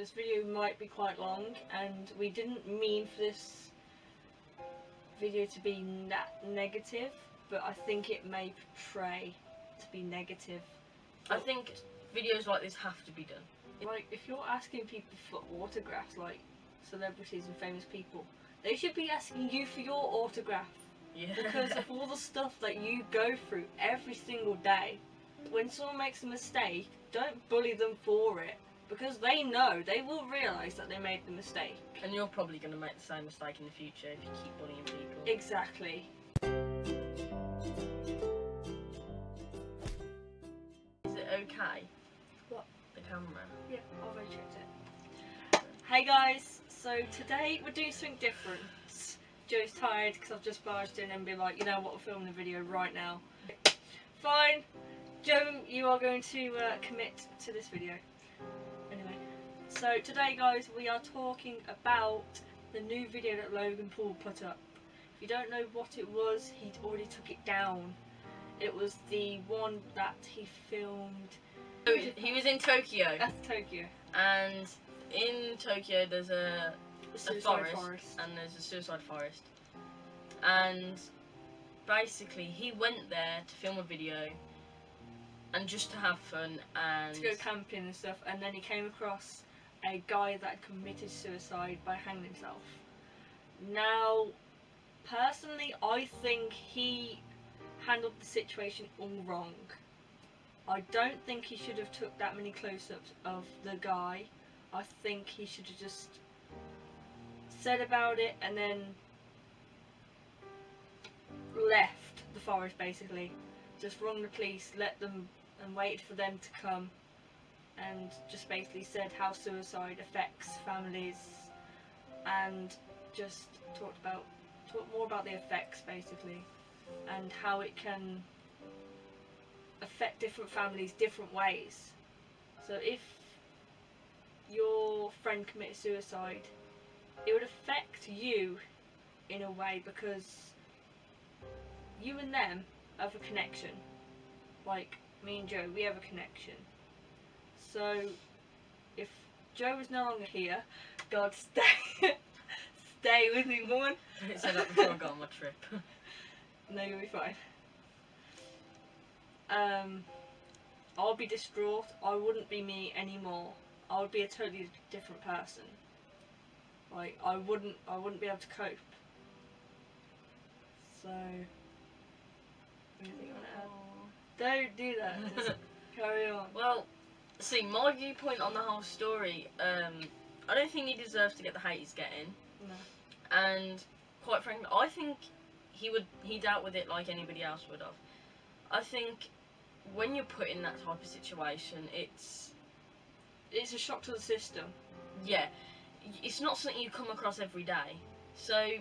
this video might be quite long, and we didn't mean for this video to be negative, but I think it may portray to be negative. I think videos like this have to be done. Like, if you're asking people for autographs, like celebrities and famous people, they should be asking you for your autograph. Yeah. Because of all the stuff that you go through every single day. When someone makes a mistake, don't bully them for it. Because they know, they will realise that they made the mistake. And you're probably going to make the same mistake in the future if you keep bullying people. Exactly. Is it okay? What? The camera? Yeah, I've already checked it. Hey guys, so today we're doing something different. Joe's tired because I've just barged in and been like, you know what, we're filming the video right now. Fine. Joe, you are going to commit to this video. Anyway, so today guys, we are talking about the new video that Logan Paul put up. If you don't know what it was, he'd already took it down. It was the one that he filmed. So he was in Tokyo. That's Tokyo. And in Tokyo there's a forest, and there's a suicide forest. And basically he went there to film a video and just to have fun and to go camping and stuff, and then he came across a guy that committed suicide by hanging himself. Now, personally, I think he handled the situation all wrong. I don't think he should have took that many close-ups of the guy. I think he should have just said about it and then left the forest, basically. Just rung the police, let them, and waited for them to come, and just basically said how suicide affects families, and just talked more about the effects, basically, and how it can affect different families different ways. So if your friend committed suicide, it would affect you in a way because you and them have a connection. Like me and Joe, we have a connection. So if Joe was no longer here, God, stay with me, woman. I didn't say that before I got on my trip. No, you'll be fine. I'll be distraught. I wouldn't be me anymore. I would be a totally different person. Like, I wouldn't be able to cope. So, anything you want to add? Don't do that. Just carry on. Well, see, my viewpoint on the whole story, I don't think he deserves to get the hate he's getting. No. And quite frankly, I think he dealt with it like anybody else would have. I think when you're put in that type of situation, it's a shock to the system. Yeah, it's not something you come across every day. So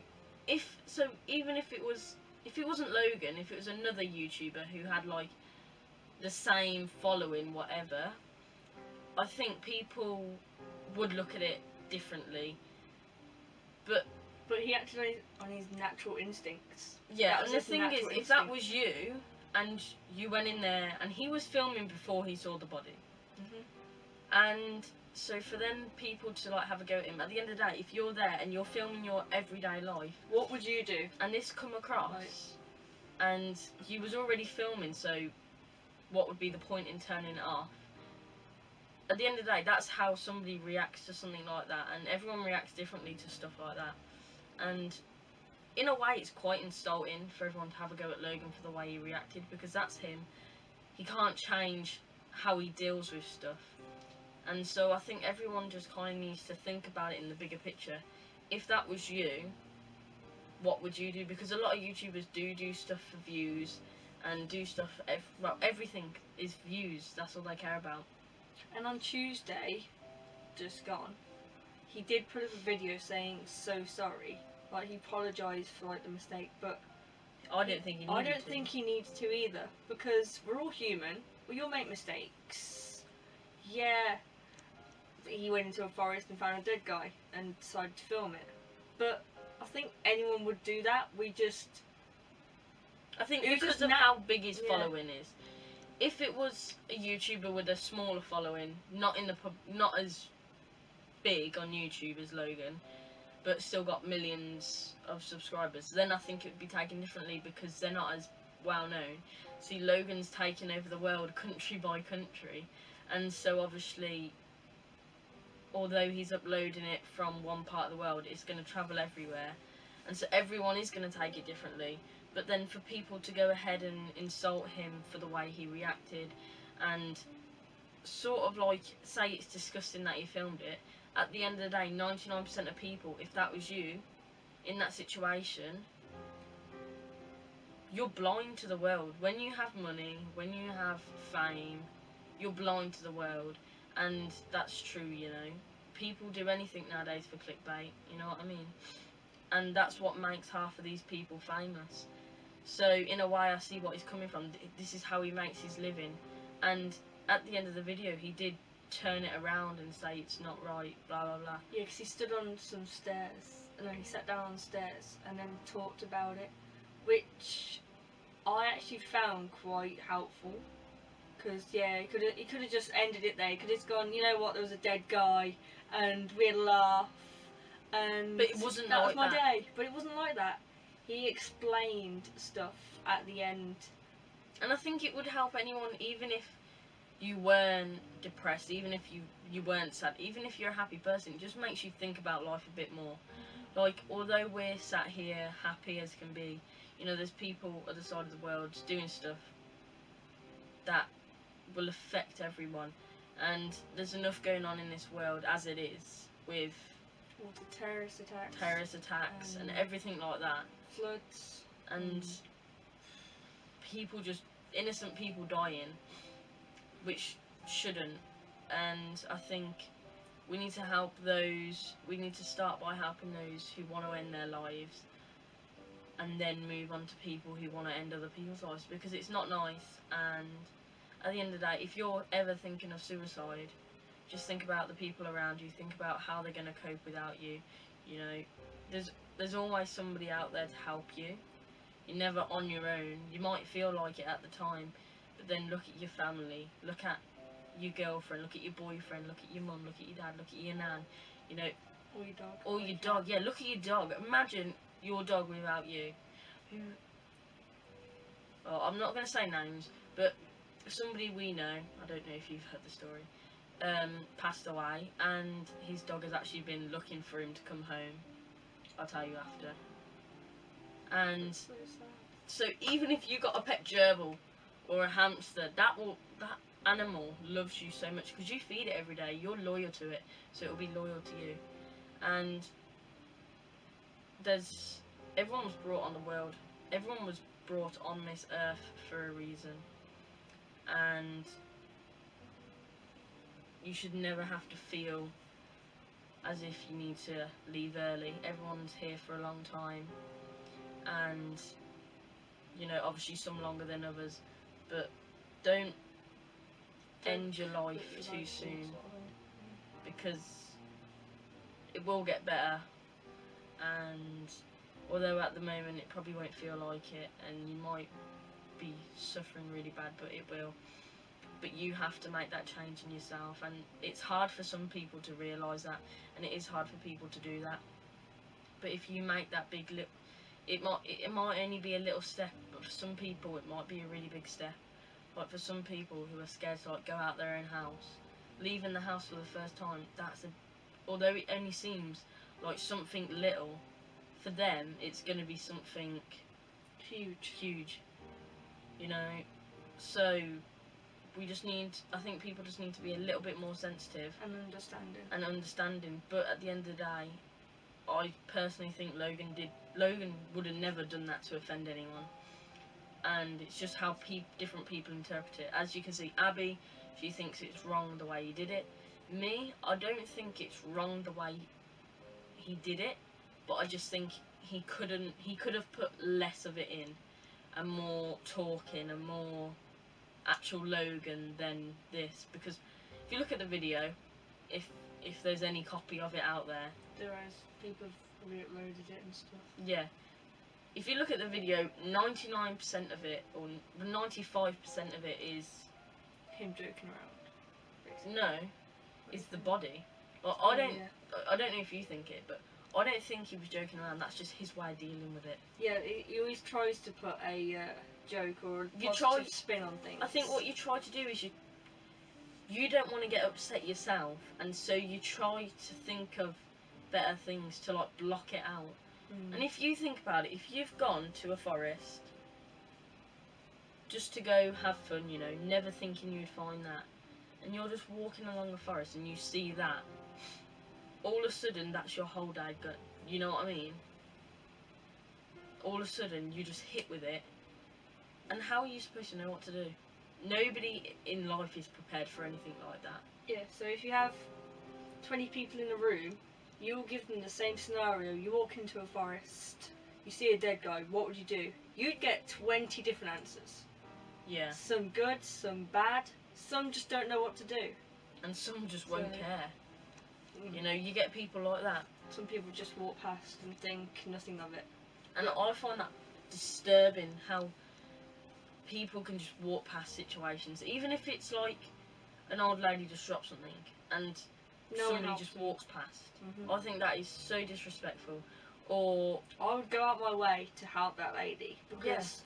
even if it wasn't Logan, if it was another YouTuber who had like the same following, whatever, I think people would look at it differently. But he acted on his natural instincts. Yeah, and the thing is, if that was you and you went in there and he was filming before he saw the body, and so for them people to like have a go at him, at the end of the day, if you're there and you're filming your everyday life, what would you do? And this come across, and he was already filming, so what would be the point in turning it off? At the end of the day, that's how somebody reacts to something like that, and everyone reacts differently to stuff like that. And in a way, it's quite insulting for everyone to have a go at Logan for the way he reacted, because that's him. He can't change how he deals with stuff. And so I think everyone just kind of needs to think about it in the bigger picture. If that was you, what would you do? Because a lot of YouTubers do stuff for views, and do stuff, well, everything is views, that's all they care about. And on Tuesday, just gone, he did put up a video saying so sorry. Like, he apologised for like the mistake, but I don't think he needed to. I don't think he needs to either, because we're all human. We all make mistakes. Yeah, he went into a forest and found a dead guy and decided to film it. But I think anyone would do that. I think because of how big his following is. If it was a YouTuber with a smaller following, not as big on YouTube as Logan, but still got millions of subscribers, then I think it would be taken differently because they're not as well known. See, Logan's taken over the world country by country, and so obviously, although he's uploading it from one part of the world, it's going to travel everywhere, and so everyone is going to take it differently. But then for people to go ahead and insult him for the way he reacted, and sort of like say it's disgusting that he filmed it, at the end of the day, 99% of people, if that was you in that situation, you're blind to the world. When you have money, when you have fame, you're blind to the world. And that's true, you know. People do anything nowadays for clickbait, you know what I mean? And that's what makes half of these people famous. So in a way, I see what he's coming from. This is how he makes his living. And at the end of the video, he did turn it around and say it's not right, blah blah blah. Yeah, because he stood on some stairs, and then he sat down on the stairs and then talked about it, which I actually found quite helpful. Because yeah, he could have just ended it there. He could have just gone, you know what, there was a dead guy, and we had a laugh, and but it wasn't that like was my that. day. But it wasn't like that. He explained stuff at the end, and I think it would help anyone, even if you weren't depressed, even if you weren't sad, even if you're a happy person. It just makes you think about life a bit more. Like, although we're sat here happy as can be, you know, there's people other side of the world doing stuff that will affect everyone, and there's enough going on in this world as it is, with all the terrorist attacks and everything like that, floods, and people, just innocent people dying, which shouldn't. And I think we need to help those, we need to start by helping those who want to end their lives, and then move on to people who want to end other people's lives, because it's not nice. And at the end of the day, if you're ever thinking of suicide, just think about the people around you, think about how they're going to cope without you. You know, there's always somebody out there to help you. You're never on your own. You might feel like it at the time, but then look at your family, look at your girlfriend, look at your boyfriend, look at your mum, look at your dad, look at your nan, you know, or your dog. Or your dog, yeah, look at your dog. Imagine your dog without you. Well, I'm not going to say names, but somebody we know, I don't know if you've heard the story, passed away, and his dog has actually been looking for him to come home. I'll tell you after. And so even if you got a pet gerbil or a hamster, that animal loves you so much because you feed it every day. You're loyal to it, so it'll be loyal to you. And everyone was brought on the world. Everyone was brought on this earth for a reason, and you should never have to feel as if you need to leave early. Everyone's here for a long time, and you know, obviously some longer than others, but don't end your life too soon, because it will get better. And although at the moment it probably won't feel like it, and you might be suffering really bad, but it will. But you have to make that change in yourself, and it's hard for some people to realise that, and it is hard for people to do that. But if you make that big leap, it might only be a little step, but for some people it might be a really big step. Like for some people who are scared to like go out their own house, leaving the house for the first time, although it only seems like something little, for them it's going to be something huge, you know. So I think people just need to be a little bit more sensitive and understanding. But at the end of the day, I personally think Logan would have never done that to offend anyone, and it's just how different people interpret it. As you can see, Abi, she thinks it's wrong the way he did it. Me, I don't think it's wrong the way he did it, but I just think he could have put less of it in, and more talking and more actual Logan than this. Because if you look at the video, if there's any copy of it out there, people have re-uploaded it and stuff. Yeah, if you look at the video, 99% of it, or 95% of it is him joking around. no, it's the body. Well, I don't know if you think it, but I don't think he was joking around. That's just his way of dealing with it. Yeah, he always tries to put a joke or a positive spin on things. I think what you try to do is you don't want to get upset yourself, and so you try to think of better things to like block it out. And if you think about it, if you've gone to a forest just to go have fun, you know, never thinking you'd find that, and you're just walking along the forest and you see that, all of a sudden that's your whole day gone. You know what I mean? All of a sudden you just hit with it, and how are you supposed to know what to do? Nobody in life is prepared for anything like that. Yeah, so if you have 20 people in a room, you'll give them the same scenario. You walk into a forest, you see a dead guy, what would you do? You'd get 20 different answers. Yeah. Some good, some bad, some just don't know what to do. And some just won't care. You know, you get people like that. Some people just walk past and think nothing of it. And I find that disturbing, how people can just walk past situations, even if it's like an old lady just drops something and somebody just walks past. I think that is so disrespectful. Or I would go out my way to help that lady, because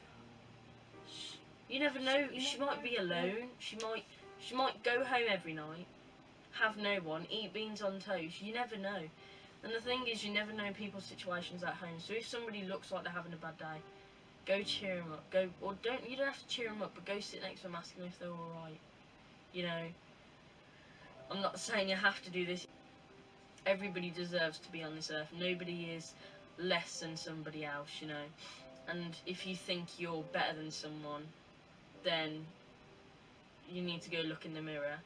you never know. She might be alone. She might go home every night, have no one, eat beans on toast. You never know. And the thing is, you never know people's situations at home. So if somebody looks like they're having a bad day, go cheer them up. You don't have to cheer them up, but go sit next to them, ask them if they're alright. You know, I'm not saying you have to do this. Everybody deserves to be on this earth. Nobody is less than somebody else, you know. And if you think you're better than someone, then you need to go look in the mirror.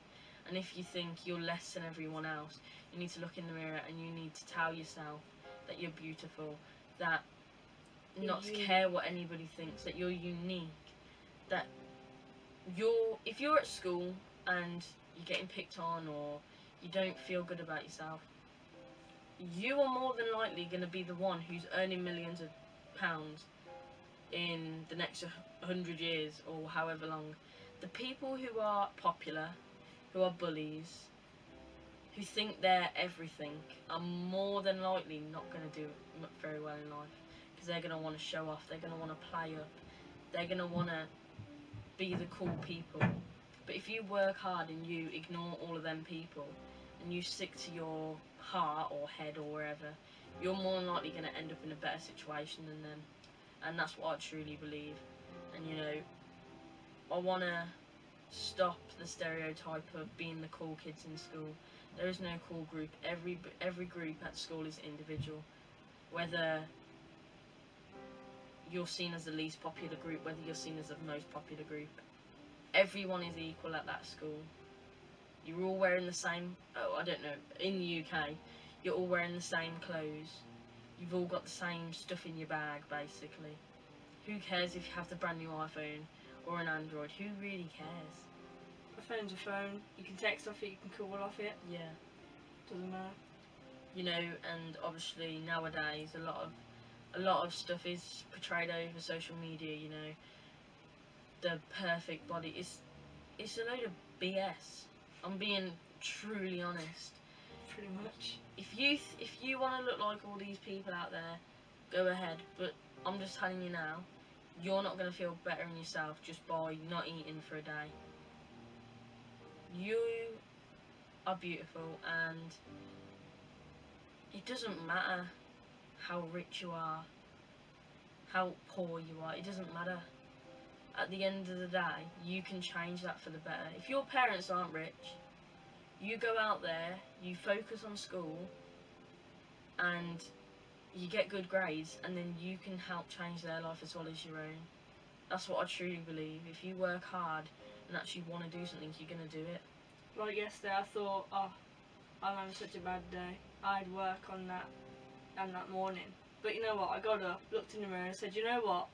And if you think you're less than everyone else, you need to look in the mirror and you need to tell yourself that you're beautiful, that not to care what anybody thinks, that you're unique, that if you're at school and you're getting picked on or you don't feel good about yourself, you are more than likely going to be the one who's earning millions of pounds in the next 100 years or however long. The people who are popular, who are bullies, who think they're everything, are more than likely not going to do very well in life, because they're going to want to show off, they're going to want to play up, they're going to want to be the cool people. But if you work hard and you ignore all of them people and you stick to your heart or head or wherever, you're more than likely going to end up in a better situation than them. And that's what I truly believe. And you know, I want to stop the stereotype of being the cool kids in school. There is no cool group. Every group at school is individual. Whether you're seen as the least popular group, whether you're seen as the most popular group, everyone is equal at that school. You're all wearing the same, I don't know, in the UK, you're all wearing the same clothes. You've all got the same stuff in your bag, basically. Who cares if you have the brand new iPhone or an Android? Who really cares? A phone's a phone. You can text off it, you can call off it. Yeah. Doesn't matter. You know, and obviously nowadays a lot of stuff is portrayed over social media, you know. The perfect body. It's a load of BS. I'm being truly honest. Pretty much. If you want to look like all these people out there, go ahead. But I'm just telling you now, you're not going to feel better in yourself just by not eating for a day. You are beautiful, and it doesn't matter how rich you are, how poor you are. It doesn't matter. At the end of the day, you can change that for the better. If your parents aren't rich, you go out there, you focus on school, and you get good grades, and then you can help change their life as well as your own. That's what I truly believe. If you work hard and actually want to do something, you're going to do it. Like yesterday, I thought, oh, I'm having such a bad day. I'd work on that morning. But you know what? I got up, looked in the mirror and said, you know what?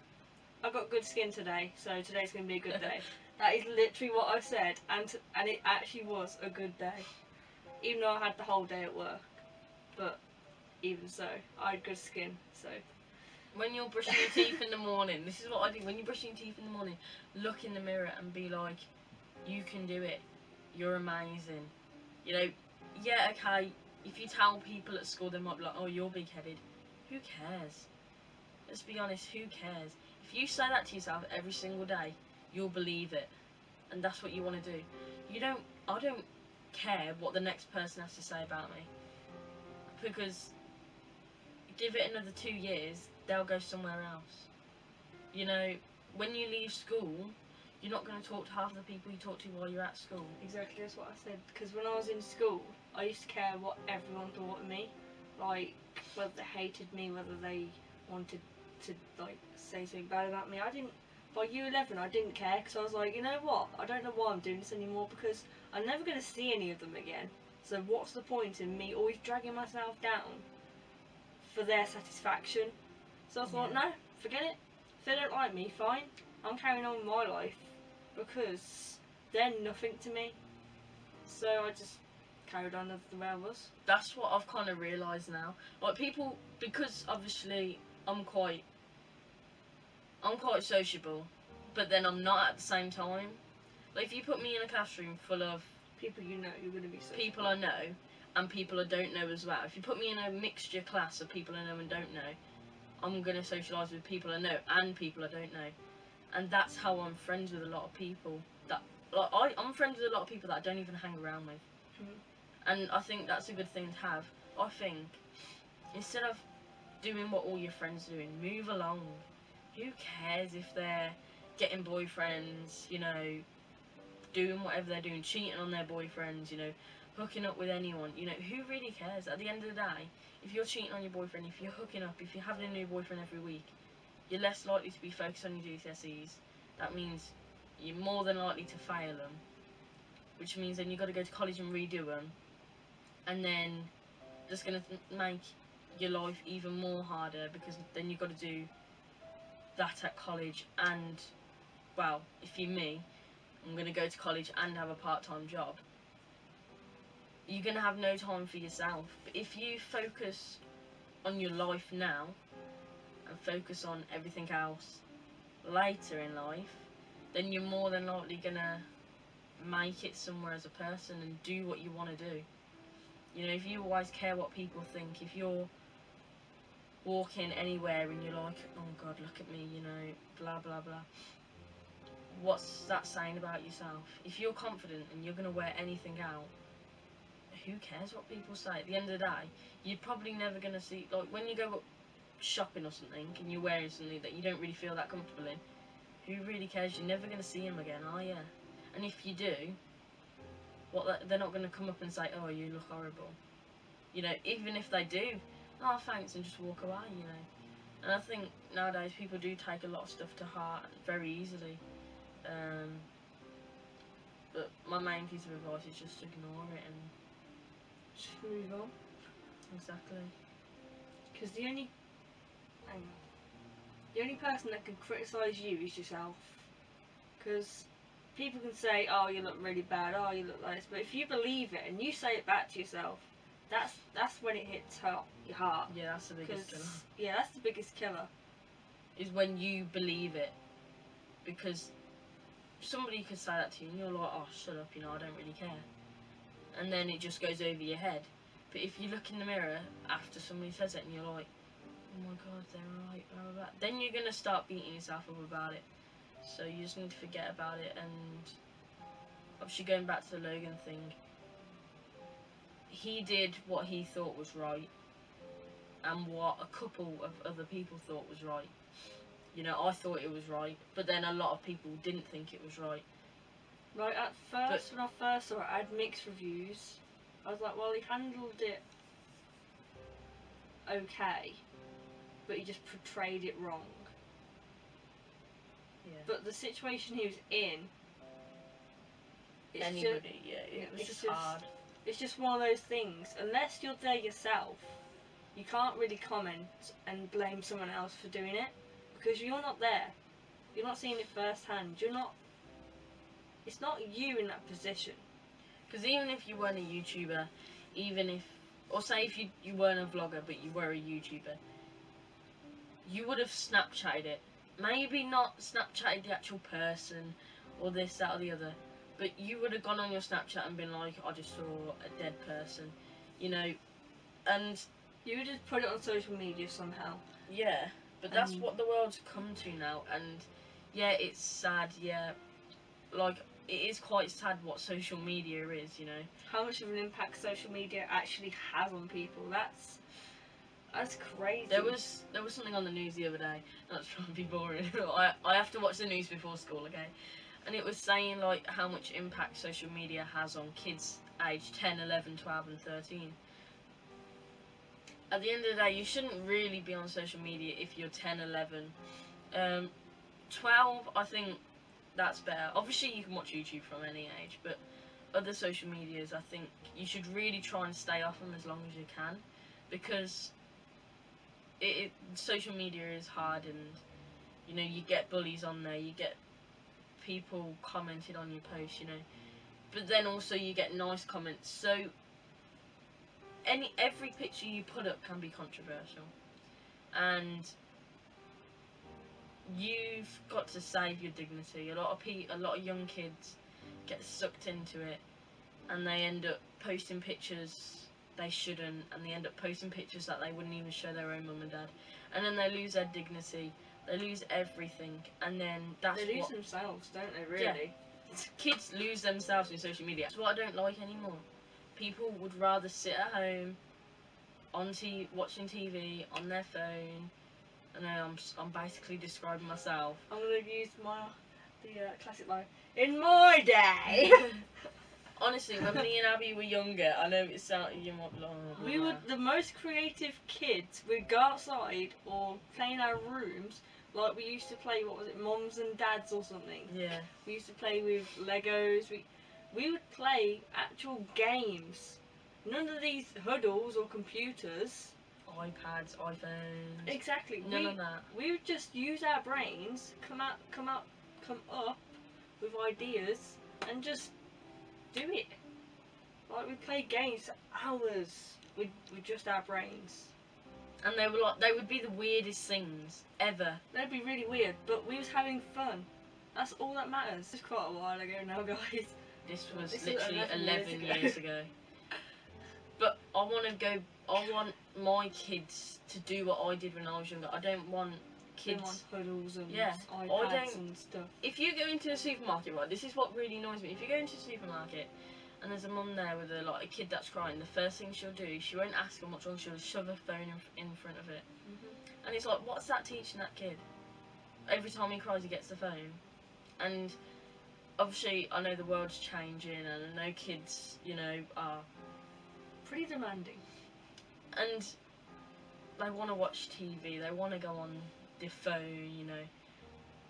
I've got good skin today, so today's going to be a good day. That is literally what I said, and it actually was a good day. Even though I had the whole day at work. But even so, I had good skin, so. When you're brushing your teeth in the morning, this is what I do. When you're brushing your teeth in the morning, look in the mirror and be like, you can do it. You're amazing. You know, yeah, okay, if you tell people at school, they might be like, oh, you're big-headed. Who cares? Let's be honest, who cares? If you say that to yourself every single day, you'll believe it. And that's what you want to do. I don't care what the next person has to say about me. Because give it another 2 years, they'll go somewhere else. You know, when you leave school, you're not going to talk to half the people you talk to while you're at school. Exactly, that's what I said. Because when I was in school, I used to care what everyone thought of me. Like, whether they hated me, whether they wanted to, like, say something bad about me. I didn't, by year 11, I didn't care, because I was like, you know what, I don't know why I'm doing this anymore, because I'm never going to see any of them again. So what's the point in me always dragging myself down for their satisfaction? So I thought, no, forget it. If they don't like me, fine. I'm carrying on with my life, because they're nothing to me. So I just carried on the way I was. That's what I've kind of realised now. Like, people, because obviously I'm quite sociable, but then I'm not at the same time. Like, if you put me in a classroom full of people you know, you're going to be sociable. People I know, and people I don't know as well. If you put me in a mixture class of people I know and don't know, I'm going to socialise with people I know and people I don't know. And that's how I'm friends with a lot of people. That, like, I'm friends with a lot of people that I don't even hang around with. And I think that's a good thing to have. I think, instead of doing what all your friends are doing, move along. Who cares if they're getting boyfriends, you know, doing whatever they're doing, cheating on their boyfriends, you know, hooking up with anyone, you know, who really cares? At the end of the day, if you're cheating on your boyfriend, if you're hooking up, if you're having a new boyfriend every week, you're less likely to be focused on your GCSEs. That means you're more than likely to fail them, which means then you've got to go to college and redo them, and then that's going to make your life even more harder, because then you've got to do that at college, and, well, if you're me, I'm going to go to college and have a part-time job. You're going to have no time for yourself. But if you focus on your life now and focus on everything else later in life, then you're more than likely going to make it somewhere as a person and do what you want to do. You know, if you always care what people think, if you're walking anywhere and you're like, oh God, look at me, you know, blah blah blah, what's that saying about yourself? If you're confident and you're going to wear anything out, who cares what people say? At the end of the day, you're probably never going to see, like, when you go shopping or something and you're wearing something that you don't really feel that comfortable in, who really cares? You're never going to see them again, are you? And if you do, they're not going to come up and say, oh, you look horrible. You know, even if they do, oh, thanks, and just walk away, you know. And I think nowadays people do take a lot of stuff to heart very easily. But my main piece of advice is just ignore it and just move on. Exactly. Because the only person that can criticise you is yourself. Because people can say, oh, you look really bad, oh, you look like this, but if you believe it and you say it back to yourself, that's when it hits your heart. Yeah, that's the biggest killer. Yeah, that's the biggest killer. Is when you believe it. Because somebody could say that to you and you're like, oh, shut up, you know, I don't really care. And then it just goes over your head. But if you look in the mirror after somebody says it and you're like, oh my God, they're right, blah, blah, blah, then you're going to start beating yourself up about it. So you just need to forget about it. And obviously going back to the Logan thing, he did what he thought was right and what a couple of other people thought was right. You know, I thought it was right, but then a lot of people didn't think it was right. Right, at first, when I first saw it, I had mixed reviews. I was like, well, he handled it okay, but he just portrayed it wrong. Yeah. But the situation he was in, it was just hard. It's just one of those things. Unless you're there yourself, you can't really comment and blame someone else for doing it, because you're not there. You're not seeing it firsthand. It's not you in that position. Because even if you weren't a YouTuber, or say if you weren't a vlogger but you were a YouTuber, you would have Snapchatted it. Maybe not Snapchatted the actual person or this, that or the other, but you would have gone on your Snapchat and been like, I just saw a dead person. You know, And you would just put it on social media somehow. yeah, but that's what the world's come to now. And yeah, it's sad. Yeah, like it is quite sad what social media is. You know, how much of an impact social media actually has on people. That's crazy. There was something on the news the other day. That's trying to be boring. I have to watch the news before school, okay? And it was saying like how much impact social media has on kids aged 10, 11, 12 and 13. At the end of the day, you shouldn't really be on social media if you're 10, 11. 12, I think that's better. Obviously, you can watch YouTube from any age, but other social medias, I think you should really try and stay off them as long as you can, because social media is hard, and you know, you get bullies on there, you get people commenting on your posts, you know, but then also you get nice comments. So every picture you put up can be controversial, and you've got to save your dignity. A lot of young kids get sucked into it, and they end up posting pictures they shouldn't, and they end up posting pictures that they wouldn't even show their own mum and dad, and then they lose their dignity, they lose everything, and then they lose themselves, don't they, really? Yeah. Kids lose themselves in social media. That's what I don't like anymore. People would rather sit at home watching TV on their phone. I know I'm basically describing myself. I'm gonna use the classic line. In my day. Honestly, when me and Abby were younger, I know it sounded we were the most creative kids. We'd go outside or play in our rooms. Like we used to play, what was it, Mums and Dads or something. Yeah. We used to play with Legos. We would play actual games. None of these huddles or computers. iPads, iPhones. Exactly. None of that. We would just use our brains, come up with ideas, and just do it. Like we play games for hours with just our brains. And they would be the weirdest things ever. They'd be really weird, but we was having fun. That's all that matters. It's quite a while ago now, guys. This was literally 11 years ago. But I want my kids to do what I did when I was younger. I don't want kids... They want huddles and iPads and stuff. If you go into a supermarket, right, this is what really annoys me. If you go into a supermarket and there's a mum there with a kid that's crying, the first thing she'll do, she won't ask them what's wrong, she'll shove her phone in front of it. And it's like, what's that teaching that kid? Every time he cries, he gets the phone. And obviously, I know the world's changing, and I know kids, you know, are pretty demanding. And they want to watch TV, they want to go on their phone, you know.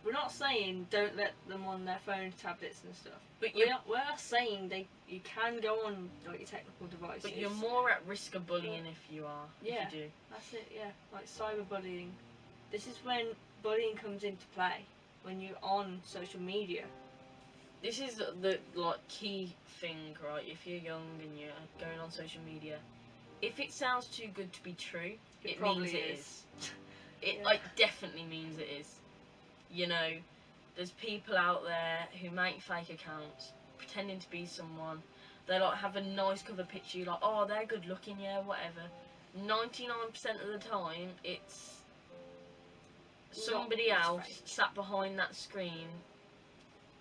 We're not saying don't let them on their phones, tablets and stuff. But we're saying you can go on like your technical devices. But you're more at risk of bullying if you are. Yeah, if you do. That's it. Yeah, like cyberbullying. This is when bullying comes into play. When you're on social media. This is the key thing, right? If you're young and you're going on social media, if it sounds too good to be true, it means it is. It definitely means it is. You know, there's people out there who make fake accounts, pretending to be someone. They have a nice cover picture, you're like, oh, they're good looking, yeah, whatever. 99% of the time, it's somebody else sat behind that screen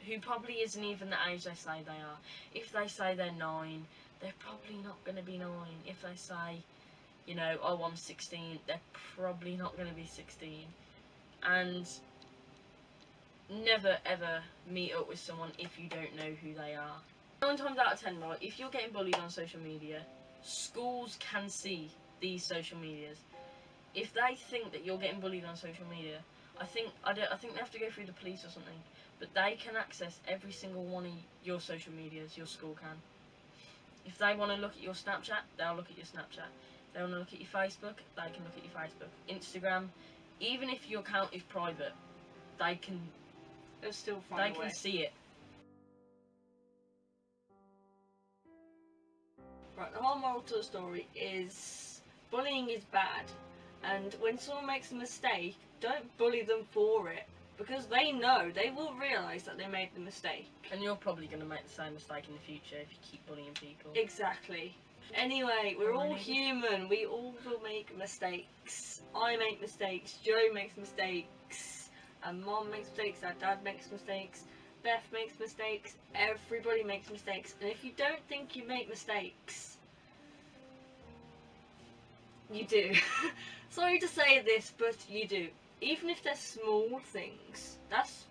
who probably isn't even the age they say they are. If they say they're 9, they're probably not going to be 9. If they say, you know, oh, I'm 16, they're probably not going to be 16. And never ever meet up with someone if you don't know who they are. 9 times out of 10, right, if you're getting bullied on social media, schools can see these social medias. If they think that you're getting bullied on social media, I think they have to go through the police or something. But they can access every single one of your social medias, your school can. If they want to look at your Snapchat, they'll look at your Snapchat. If they want to look at your Facebook, they can look at your Facebook. Instagram, even if your account is private, they can still find a way. They can see it. Right, the whole moral to the story is bullying is bad, and when someone makes a mistake, don't bully them for it, because they will realise that they made the mistake. And you're probably going to make the same mistake in the future if you keep bullying people. Exactly. Anyway, we're all Alrighty. human. We all will make mistakes. I make mistakes. Joe makes mistakes. And Mom makes mistakes. Our dad makes mistakes. Beth makes mistakes. Everybody makes mistakes. And if you don't think you make mistakes, you do. Sorry to say this, but you do. Even if they're small things, that's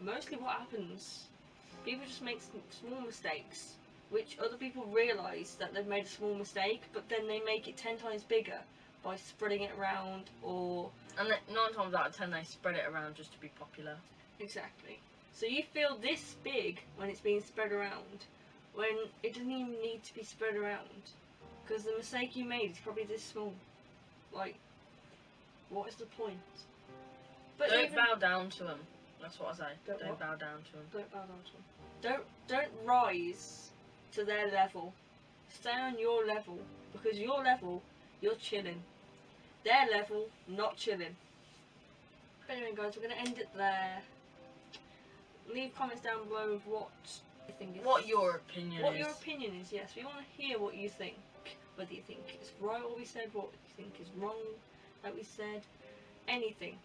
mostly what happens. People just make small mistakes, which other people realise that they've made a small mistake, but then they make it 10 times bigger by spreading it around, or... And 9 times out of 10 they spread it around just to be popular. Exactly. So you feel this big when it's being spread around, when it doesn't even need to be spread around. Because the mistake you made is probably this small. Like, what is the point? But Don't bow down to them. That's what I say. Don't Don't what? bow down to them. Don't bow down to them. Don't rise to their level. Stay on your level, because your level, you're chilling. Their level, not chilling. But anyway, guys, we're gonna end it there. Leave comments down below of what you think is. What your opinion What is. your opinion is. Yes, we want to hear what you think. Whether you think it's right what we said, what you think is wrong that we said, anything.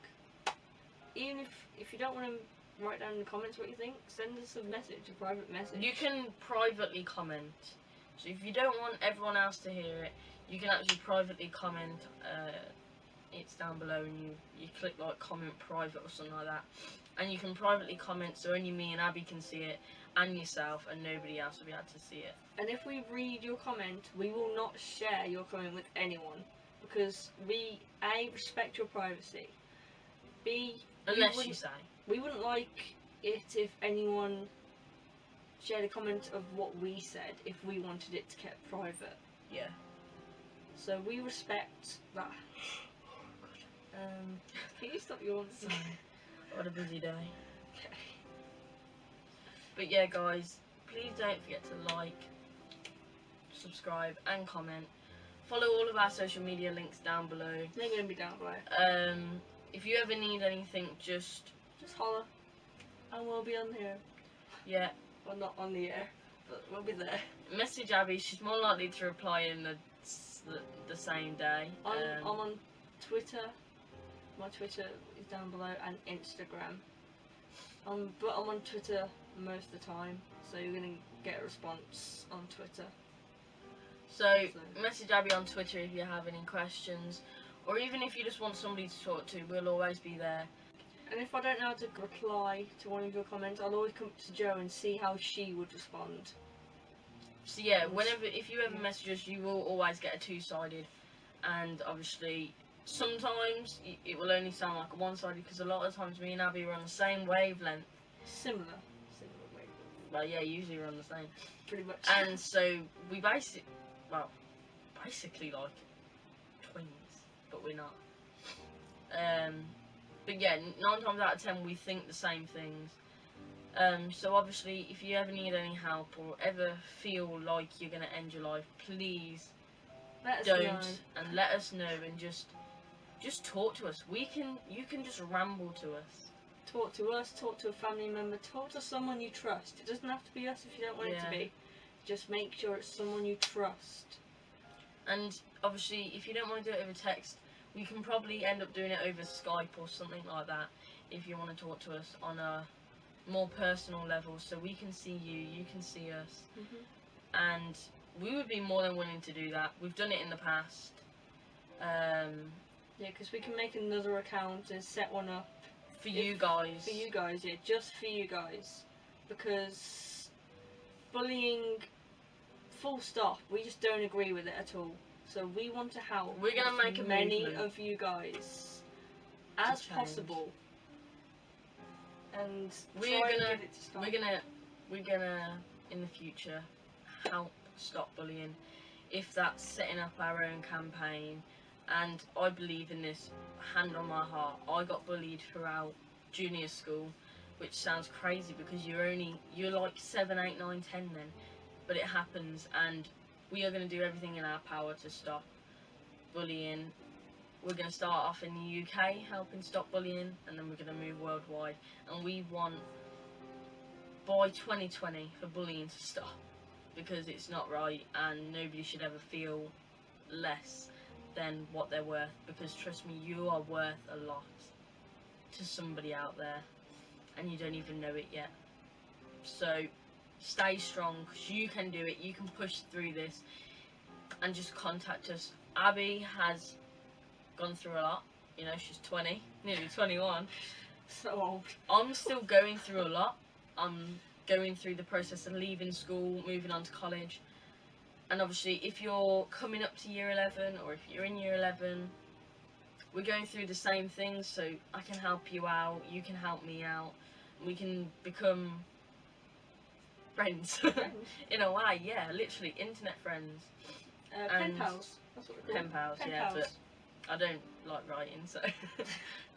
Even if you don't want to write down in the comments what you think, send us a message, a private message. You can privately comment. So if you don't want everyone else to hear it, you can actually privately comment. It's down below, and you click like comment private or something like that, and you can privately comment so only me and Abby can see it, and yourself, and nobody else will be able to see it. And if we read your comment, we will not share your comment with anyone, because we A, respect your privacy, B, Unless you say. we wouldn't like it if anyone shared a comment of what we said if we wanted it to kept private. Yeah. So we respect that. Can you stop yawning? Sorry. What a busy day. Okay. But yeah, guys, please don't forget to like, subscribe, and comment. Follow all of our social media links down below. They're gonna be down below. If you ever need anything, just holler, and we'll be on here. Yeah. Well, not on the air, but we'll be there. Message Abby. She's more likely to reply in the same day. I'm on Twitter. My Twitter is down below, and Instagram. But I'm on Twitter most of the time, so you're gonna get a response on Twitter. So message Abby on Twitter if you have any questions, or even if you just want somebody to talk to. We'll always be there. And if I don't know how to reply to one of your comments, I'll always come to Jo and see how she would respond. So yeah, if you ever message us, you will always get a two-sided, and obviously sometimes it will only sound like a one-sided, because a lot of times me and Abby are on the same wavelength. Similar wavelength. Well, yeah, usually we're on the same. Pretty much. And so we basically like twins, but we're not. But yeah, 9 times out of 10 we think the same things. So obviously, if you ever need any help or ever feel like you're gonna end your life, please don't, and let us know, and just talk to us. You can just ramble to us. Talk to us, talk to a family member, talk to someone you trust. It doesn't have to be us if you don't want it to be. Just make sure it's someone you trust. And obviously, if you don't want to do it over text, we can probably end up doing it over Skype or something like that, if you want to talk to us on a more personal level, so we can see you, you can see us. And we would be more than willing to do that. We've done it in the past. Yeah, because we can make another account and set one up for you guys. For you guys, yeah, just for you guys. Because bullying, full stop, we just don't agree with it at all. So we want to help. We're gonna make as many of you guys as possible. And we're gonna in the future help stop bullying, if that's setting up our own campaign. And I believe in this, hand on my heart. I got bullied throughout junior school, which sounds crazy because you're like 7, 8, 9, 10 then, but it happens, and we are going to do everything in our power to stop bullying. We're going to start off in the UK helping stop bullying, and then we're going to move worldwide, and we want by 2020 for bullying to stop. because it's not right, and nobody should ever feel less than what they're worth, because trust me, you are worth a lot to somebody out there and you don't even know it yet. So stay strong, because you can do it, you can push through this, and just contact us. Abi has gone through a lot, you know, she's 20, nearly 21. So old. I'm still going through a lot. I'm going through the process of leaving school, moving on to college, and obviously if you're coming up to year 11, or if you're in year 11, we're going through the same things, so I can help you out, you can help me out, we can become friends. In a way, yeah, literally internet friends. Pen pals, that's what we're Pen pals, pen yeah, pals. but I don't like writing, so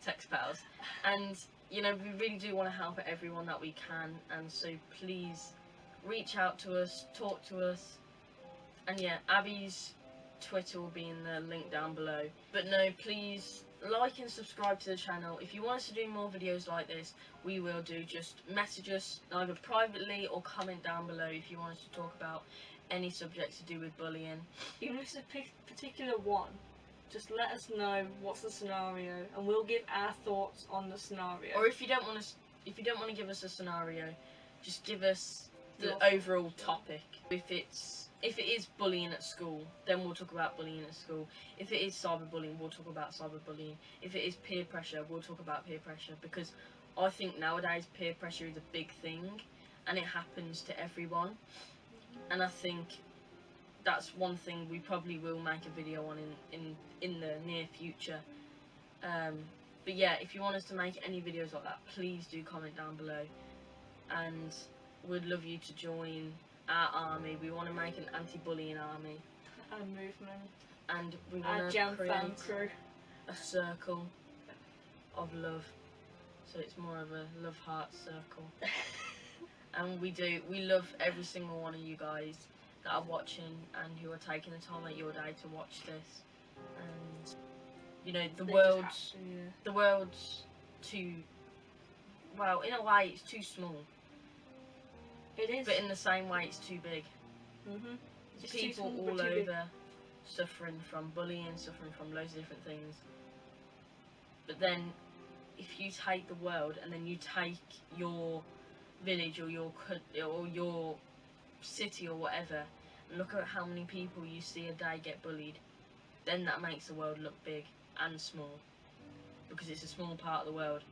text pals. And you know, we really do want to help everyone that we can, and so please reach out to us, talk to us, and yeah, Abi's Twitter will be in the link down below. But no, please like and subscribe to the channel. If you want us to do more videos like this, we will do. Just message us either privately or comment down below if you want us to talk about any subjects to do with bullying. Even if it's a particular one, just let us know what's the scenario, and we'll give our thoughts on the scenario. Or if you don't want to give us a scenario, just give us the Your overall topic. If it is bullying at school, then we'll talk about bullying at school. If it is cyberbullying, we'll talk about cyberbullying. If it is peer pressure, we'll talk about peer pressure, because I think nowadays peer pressure is a big thing, and it happens to everyone. And I think that's one thing we probably will make a video on in the near future. But yeah, if you want us to make any videos like that, please do comment down below, and we'd love you to join our army. We want to make an anti-bullying army, A movement. and we Our want jam to fan create crew. a circle of love, so it's more of a love heart circle. And we love every single one of you guys that are watching and who are taking the time out of your day to watch this. And you know, the world's too, well, in a way it's too small, It is. but in the same way it's too big. Mhm. There's It's too people small, but all too big. over suffering from bullying, suffering from loads of different things. But then if you take the world and then you take your village or your city or whatever, and look at how many people you see a day get bullied, then that makes the world look big and small, because it's a small part of the world,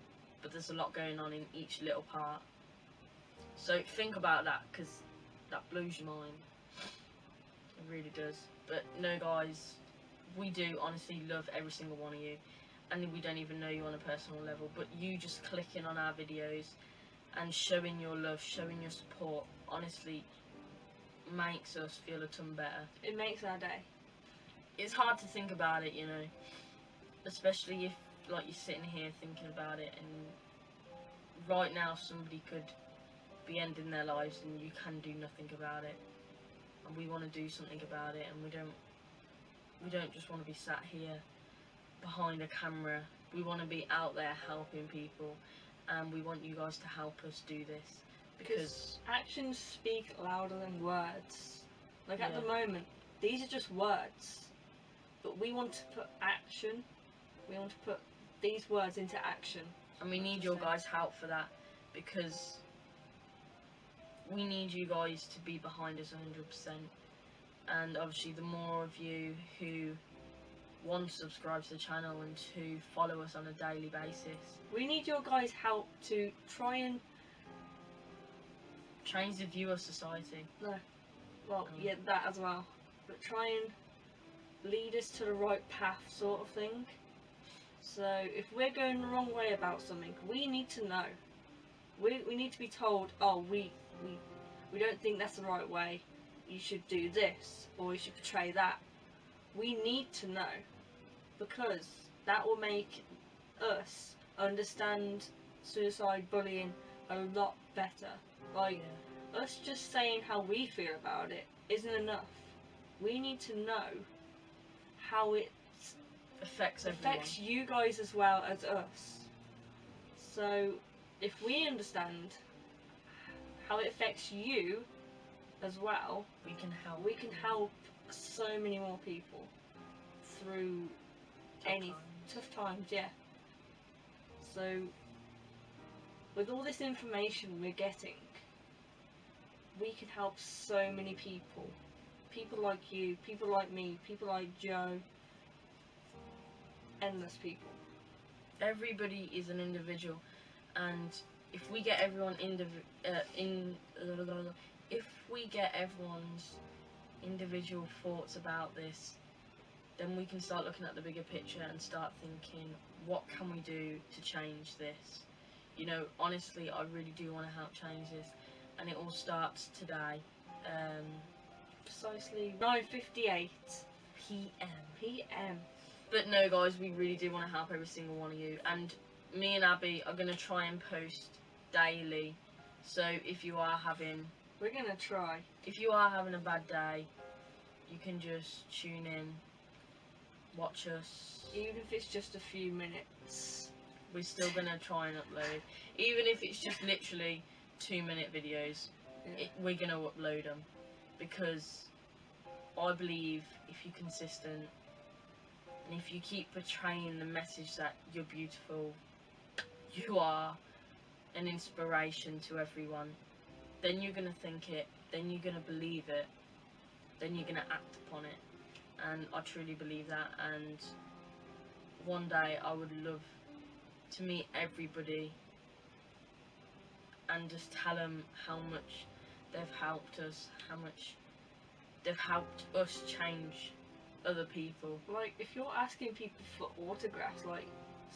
but there's a lot going on in each little part. So think about that, because that blows your mind. It really does. But no guys, we do honestly love every single one of you, and we don't even know you on a personal level, but you just clicking on our videos and showing your love, showing your support, honestly makes us feel a ton better. It makes our day. It's hard to think about it, you know, especially if like you're sitting here thinking about it, and right now somebody could be ending their lives and you can do nothing about it, and we want to do something about it, and we don't just want to be sat here behind a camera. We want to be out there helping people, and we want you guys to help us do this, because actions speak louder than words. Like at Yeah. the moment, these are just words, but we want to put action. We want to put these words into action. and we need your guys' help for that, because we need you guys to be behind us 100%. And obviously the more of you who want to subscribe to the channel and to follow us on a daily basis, We need your guys' help to try and, change the view of society. well, yeah, that as well, but try and lead us to the right path, sort of thing. So if we're going the wrong way about something, we need to know. We need to be told, oh, we don't think that's the right way. You should do this, or you should portray that. We need to know, because that will make us understand suicide bullying a lot better. Like, us just saying how we feel about it isn't enough. We need to know how it Affects everyone. affects you guys as well as us. So if we understand how it affects you, as well, we can help. we can help so many more people through tough times, yeah. So with all this information we're getting, we can help so many people. People like you, people like me, people like Joe, endless people. Everybody is an individual, and if we get everyone if we get everyone's individual thoughts about this, then we can start looking at the bigger picture and start thinking, what can we do to change this? You know, honestly, I really do want to help change this, and it all starts today. Precisely 9:58 PM. But no, guys, we really do want to help every single one of you, and me and Abby are going to try and post daily. So if you are having we're gonna try. If you are having a bad day, you can just tune in, watch us. Even if it's just a few minutes. We're still going to try and upload. Even if it's just literally 2-minute videos, Yeah. we're going to upload them. Because I believe if you're consistent, and if you keep portraying the message that you're beautiful, you are an inspiration to everyone, then you're going to think it, then you're going to believe it, then you're going to act upon it. And I truly believe that, and one day I would love to meet everybody and just tell them how much they've helped us, how much they've helped us change other people. Like, if you're asking people for autographs, like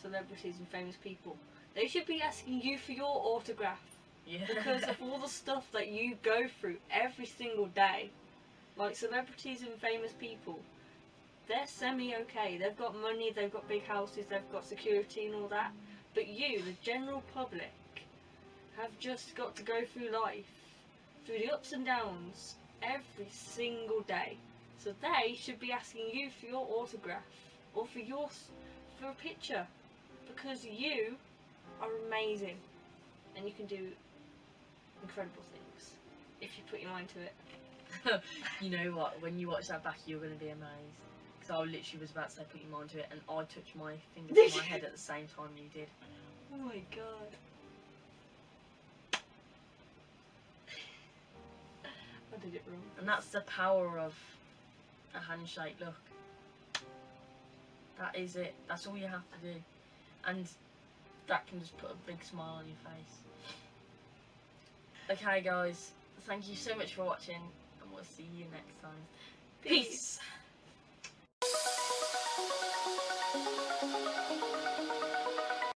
celebrities and famous people, they should be asking you for your autograph. Yeah. Because of all the stuff that you go through every single day. Like, celebrities and famous people, they're semi-okay. They've got money, they've got big houses, they've got security and all that. But you, the general public, have just got to go through life, through the ups and downs, every single day. So they should be asking you for your autograph, or for a picture. Because you are amazing, and you can do incredible things if you put your mind to it. You know what, when you watch that back, you're going to be amazed. Because I literally was about to say put your mind to it, and I touched my finger to my head at the same time you did. Oh my god. I did it wrong. And that's the power of a handshake, look. That is it. That's all you have to do. And that can just put a big smile on your face. Okay guys, thank you so much for watching, and we'll see you next time. Peace.